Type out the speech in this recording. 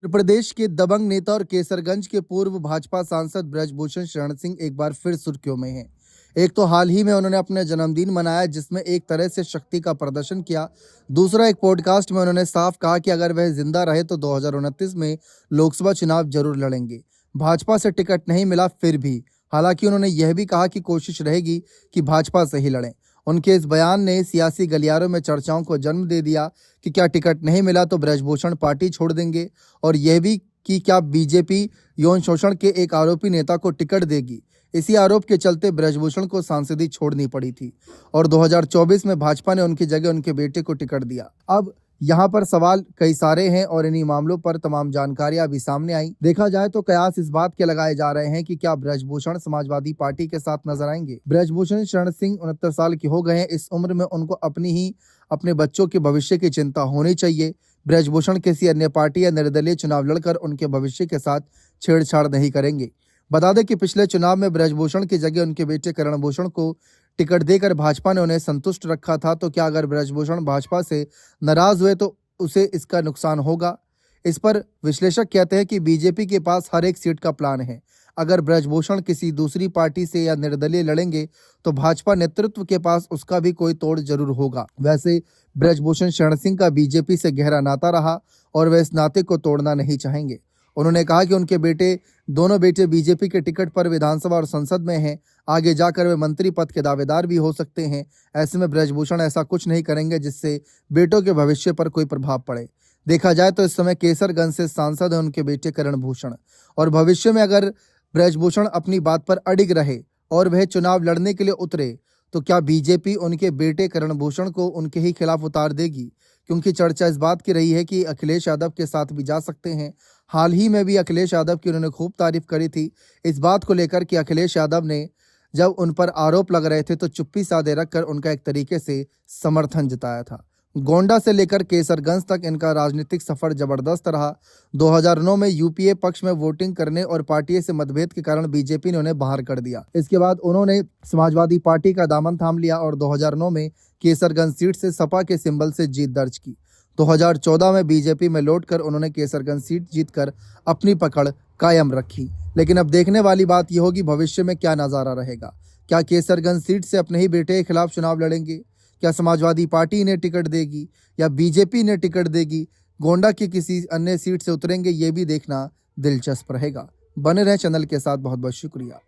उत्तर प्रदेश के दबंग नेता और केसरगंज के पूर्व भाजपा सांसद ब्रजभूषण शरण सिंह एक बार फिर सुर्खियों में हैं। एक तो हाल ही में उन्होंने अपना जन्मदिन मनाया जिसमें एक तरह से शक्ति का प्रदर्शन किया। दूसरा, एक पॉडकास्ट में उन्होंने साफ कहा कि अगर वह जिंदा रहे तो 2029 में लोकसभा चुनाव जरूर लड़ेंगे। भाजपा से टिकट नहीं मिला फिर भी। हालांकि उन्होंने यह भी कहा कि कोशिश रहेगी कि भाजपा से ही लड़ें। उनके इस बयान ने सियासी गलियारों में चर्चाओं को जन्म दे दिया कि क्या टिकट नहीं मिला तो ब्रजभूषण पार्टी छोड़ देंगे, और यह भी कि क्या बीजेपी यौन शोषण के एक आरोपी नेता को टिकट देगी। इसी आरोप के चलते ब्रजभूषण को सांसदी छोड़नी पड़ी थी और 2024 में भाजपा ने उनकी जगह उनके बेटे को टिकट दिया। अब यहाँ पर सवाल कई सारे हैं और इन्हीं मामलों पर तमाम जानकारियां अभी सामने आई। देखा जाए तो कयास इस बात के लगाए जा रहे हैं कि क्या ब्रजभूषण समाजवादी पार्टी के साथ नजर आएंगे। ब्रजभूषण शरण सिंह 69 साल के हो गए हैं। इस उम्र में उनको अपने बच्चों के भविष्य की चिंता होनी चाहिए। ब्रजभूषण किसी अन्य पार्टी या निर्दलीय चुनाव लड़कर उनके भविष्य के साथ छेड़छाड़ नहीं करेंगे। बता दें कि पिछले चुनाव में ब्रजभूषण की जगह उनके बेटे करणभूषण को टिकट देकर भाजपा ने उन्हें संतुष्ट रखा था। तो क्या अगर ब्रजभूषण भाजपा से नाराज हुए तो उसे इसका नुकसान होगा? इस पर विश्लेषक कहते हैं कि बीजेपी के पास हर एक सीट का प्लान है। अगर ब्रजभूषण किसी दूसरी पार्टी से या निर्दलीय लड़ेंगे तो भाजपा नेतृत्व के पास उसका भी कोई तोड़ जरूर होगा। वैसे ब्रजभूषण शरण सिंह का बीजेपी से गहरा नाता रहा और वे इस नाते को तोड़ना नहीं चाहेंगे। उन्होंने कहा कि उनके दोनों बेटे बीजेपी के टिकट पर विधानसभा और संसद में हैं। आगे जाकर वे मंत्री पद के दावेदार भी हो सकते हैं। ऐसे में ब्रजभूषण ऐसा कुछ नहीं करेंगे जिससे बेटों के भविष्य पर कोई प्रभाव पड़े। देखा जाए तो इस समय केसरगंज से सांसद हैं उनके बेटे करणभूषण, और भविष्य में अगर ब्रजभूषण अपनी बात पर अडिग रहे और वह चुनाव लड़ने के लिए उतरे तो क्या बीजेपी उनके बेटे करणभूषण को उनके ही खिलाफ उतार देगी? क्योंकि चर्चा इस बात की रही है कि अखिलेश यादव के साथ भी जा सकते हैं। हाल ही में भी अखिलेश यादव की उन्होंने खूब तारीफ करी थी इस बात को लेकर कि अखिलेश यादव ने जब उन पर आरोप लग रहे थे तो चुप्पी साधे रखकर उनका एक तरीके से समर्थन जताया था। गोंडा से लेकर केसरगंज तक इनका राजनीतिक सफर जबरदस्त रहा। 2009 में यूपीए पक्ष में वोटिंग करने और पार्टी से मतभेद के कारण बीजेपी ने उन्हें बाहर कर दिया। इसके बाद उन्होंने समाजवादी पार्टी का दामन थाम लिया और 2009 में केसरगंज सीट से सपा के सिंबल से जीत दर्ज की। 2014 में बीजेपी में लौटकर उन्होंने केसरगंज सीट जीतकर अपनी पकड़ कायम रखी। लेकिन अब देखने वाली बात यह होगी भविष्य में क्या नजारा रहेगा। क्या केसरगंज सीट से अपने ही बेटे के खिलाफ चुनाव लड़ेंगे? क्या समाजवादी पार्टी इन्हें टिकट देगी या बीजेपी इन्हें टिकट देगी? गोंडा की किसी अन्य सीट से उतरेंगे, ये भी देखना दिलचस्प रहेगा। बने रहें चैनल के साथ। बहुत बहुत शुक्रिया।